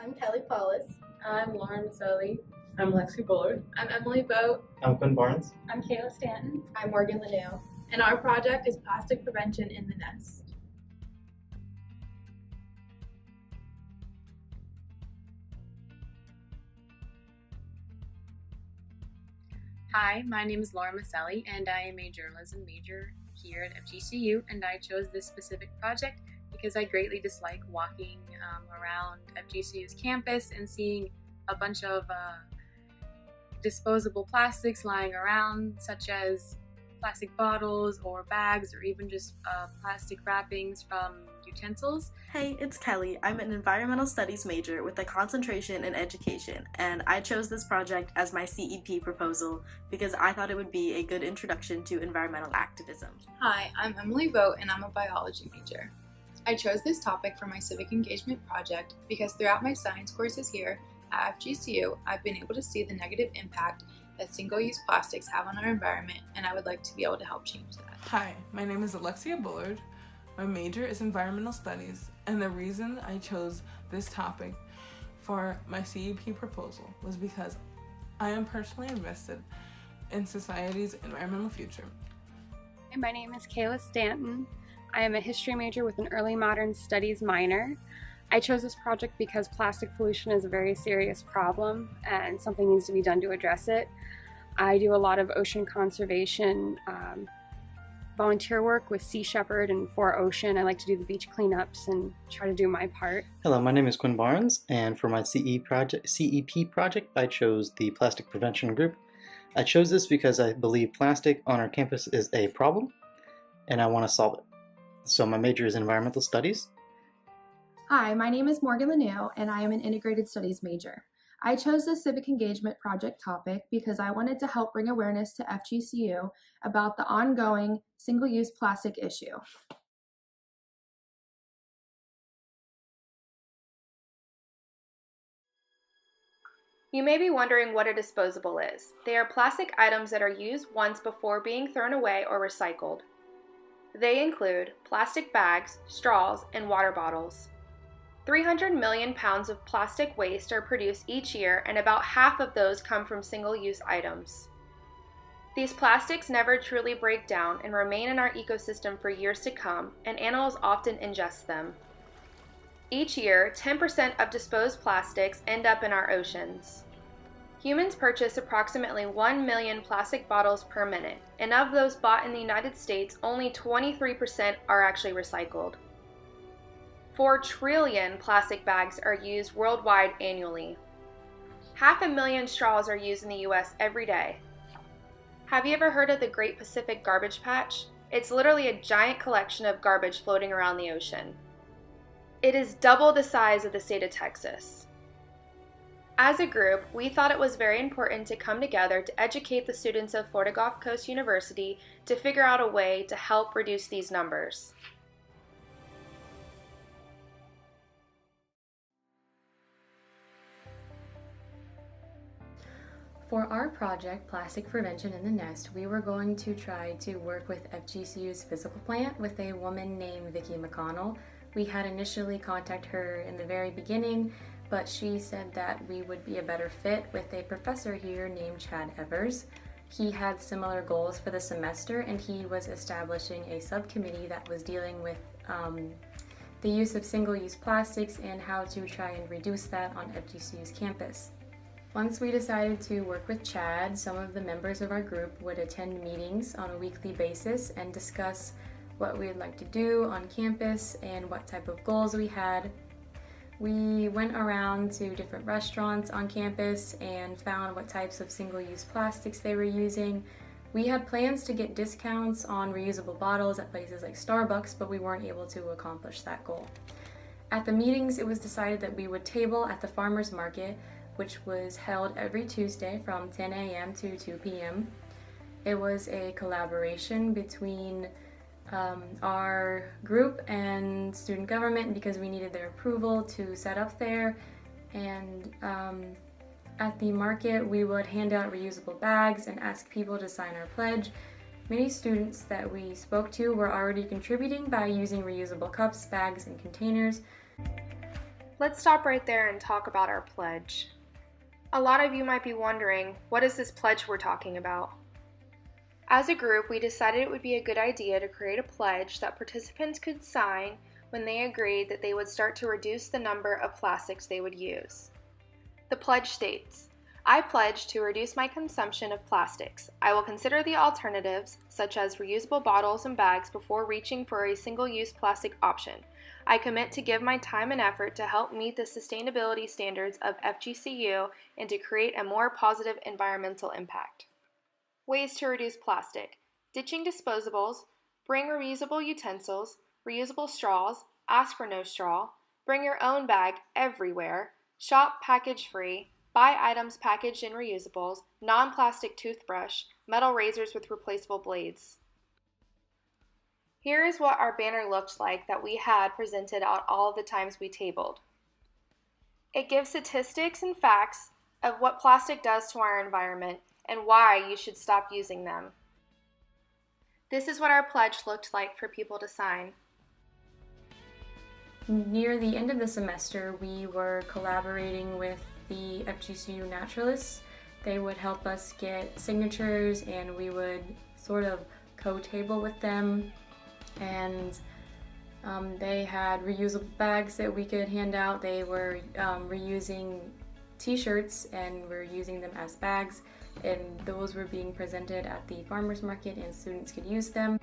I'm Kelly Paulus. I'm Lauren Maselli. I'm Lexi Bullard. I'm Emily Boat. I'm Quinn Barnes. I'm Kayla Stanton. I'm Morgan Lanu. And our project is Plastic Prevention in the Nest. Hi, my name is Laura Maselli, and I am a journalism major here at FGCU, and I chose this specific project because I greatly dislike walking around FGCU's campus and seeing a bunch of disposable plastics lying around, such as plastic bottles or bags or even just plastic wrappings from utensils. Hey, it's Kelly. I'm an environmental studies major with a concentration in education, and I chose this project as my CEP proposal because I thought it would be a good introduction to environmental activism. Hi, I'm Emily Vogt and I'm a biology major. I chose this topic for my civic engagement project because throughout my science courses here at FGCU, I've been able to see the negative impact that single-use plastics have on our environment, and I would like to be able to help change that. Hi, my name is Alexia Bullard. My major is environmental studies, and the reason I chose this topic for my CEP proposal was because I am personally invested in society's environmental future. And my name is Kayla Stanton. I am a history major with an early modern studies minor. I chose this project because plastic pollution is a very serious problem and something needs to be done to address it. I do a lot of ocean conservation volunteer work with Sea Shepherd and 4Ocean. I like to do the beach cleanups and try to do my part. Hello, my name is Quinn Barnes, and for my CEP project, I chose the Plastic Prevention Group. I chose this because I believe plastic on our campus is a problem, and I want to solve it. So my major is environmental studies. Hi, my name is Morgan Lanu, and I am an integrated studies major. I chose this civic engagement project topic because I wanted to help bring awareness to FGCU about the ongoing single-use plastic issue. You may be wondering what a disposable is. They are plastic items that are used once before being thrown away or recycled. They include plastic bags, straws, and water bottles. 300 million pounds of plastic waste are produced each year, and about half of those come from single-use items. These plastics never truly break down and remain in our ecosystem for years to come, and animals often ingest them. Each year, 10% of disposed plastics end up in our oceans. Humans purchase approximately 1 million plastic bottles per minute, and of those bought in the United States, only 23% are actually recycled. 4 trillion plastic bags are used worldwide annually. 500,000 straws are used in the US every day. Have you ever heard of the Great Pacific Garbage Patch? It's literally a giant collection of garbage floating around the ocean. It is double the size of the state of Texas. As a group, we thought it was very important to come together to educate the students of Florida Gulf Coast University to figure out a way to help reduce these numbers. For our project, Plastic Prevention in the Nest, we were going to try to work with FGCU's physical plant with a woman named Vicki McConnell. We had initially contacted her in the very beginning, but she said that we would be a better fit with a professor here named Chad Evers. He had similar goals for the semester, and he was establishing a subcommittee that was dealing with the use of single-use plastics and how to try and reduce that on FGCU's campus. Once we decided to work with Chad, some of the members of our group would attend meetings on a weekly basis and discuss what we'd like to do on campus and what type of goals we had. We went around to different restaurants on campus and found what types of single-use plastics they were using. We had plans to get discounts on reusable bottles at places like Starbucks, but we weren't able to accomplish that goal. At the meetings, it was decided that we would table at the farmers market, which was held every Tuesday from 10 a.m. to 2 p.m. It was a collaboration between our group and student government because we needed their approval to set up there. And at the market, we would hand out reusable bags and ask people to sign our pledge. Many students that we spoke to were already contributing by using reusable cups, bags, and containers. Let's stop right there and talk about our pledge. A lot of you might be wondering, what is this pledge we're talking about? As a group, we decided it would be a good idea to create a pledge that participants could sign when they agreed that they would start to reduce the number of plastics they would use. The pledge states, I pledge to reduce my consumption of plastics. I will consider the alternatives, such as reusable bottles and bags, before reaching for a single-use plastic option. I commit to give my time and effort to help meet the sustainability standards of FGCU and to create a more positive environmental impact. Ways to reduce plastic: ditching disposables, bring reusable utensils, reusable straws, ask for no straw, bring your own bag everywhere, shop package free, buy items packaged in reusables, non-plastic toothbrush, metal razors with replaceable blades. Here is what our banner looked like that we had presented at all of the times we tabled. It gives statistics and facts of what plastic does to our environment and why you should stop using them. This is what our pledge looked like for people to sign. Near the end of the semester, we were collaborating with the FGCU naturalists. They would help us get signatures and we would sort of co-table with them. And they had reusable bags that we could hand out. They were reusing t-shirts and we're using them as bags, and those were being presented at the farmers market and students could use them.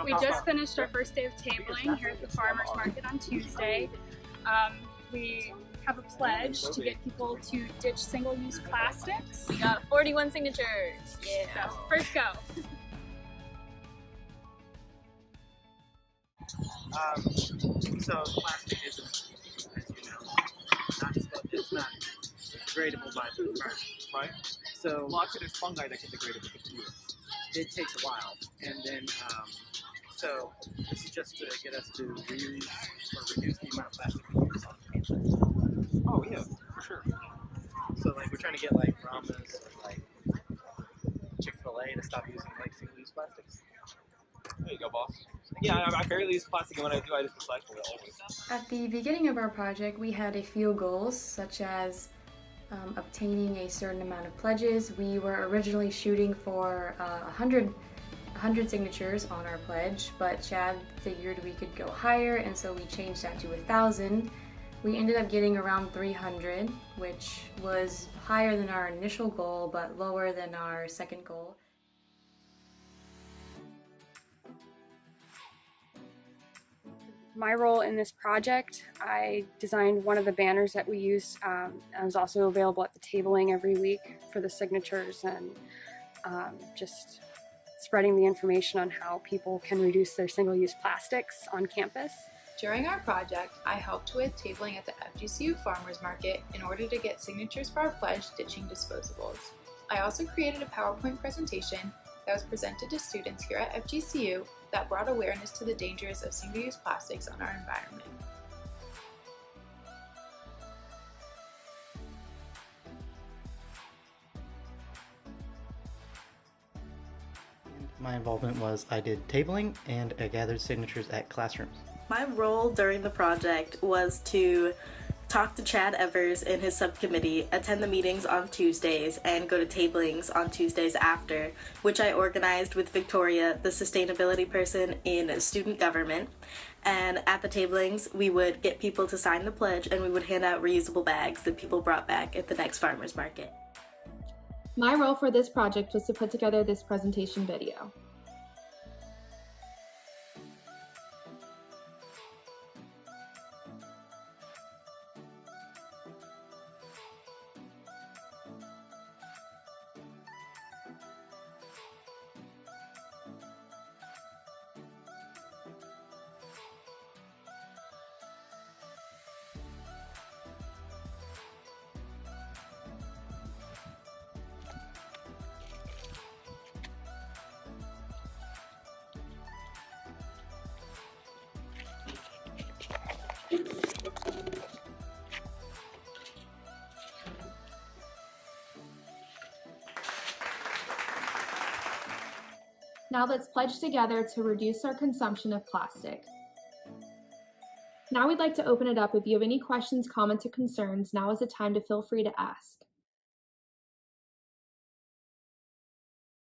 We just finished our first day of tabling here at the farmers market on Tuesday. We have a pledge to get people to ditch single-use plastics. We got 41 signatures. Yeah. So first go. So plastic isn't, as you know, it's not degradable by the environment, right? So actually, there's fungi that can degrade it. It takes a while, and then so this is just to get us to reuse or reduce the amount of plastic we use on campus. Oh yeah, for sure. So like we're trying to get like Rama's or like Chick-fil-A to stop using like single-use plastics. There you go, boss. Yeah, I barely use plastic, and when I do, I just recycle it always. At the beginning of our project, we had a few goals, such as obtaining a certain amount of pledges. We were originally shooting for 100 signatures on our pledge, but Chad figured we could go higher, and so we changed that to 1,000. We ended up getting around 300, which was higher than our initial goal, but lower than our second goal. My role in this project, I designed one of the banners that we used. And was also available at the tabling every week for the signatures and just spreading the information on how people can reduce their single-use plastics on campus. During our project, I helped with tabling at the FGCU Farmers Market in order to get signatures for our pledge ditching disposables. I also created a PowerPoint presentation that was presented to students here at FGCU that brought awareness to the dangers of single-use plastics on our environment. My involvement was I did tabling and I gathered signatures at classrooms. My role during the project was to talk to Chad Evers in his subcommittee, attend the meetings on Tuesdays, and go to tablings on Tuesdays after, which I organized with Victoria, the sustainability person in student government. And at the tablings, we would get people to sign the pledge and we would hand out reusable bags that people brought back at the next farmers market. My role for this project was to put together this presentation video. Now let's pledge together to reduce our consumption of plastic. Now we'd like to open it up. If you have any questions, comments, or concerns, now is the time to feel free to ask.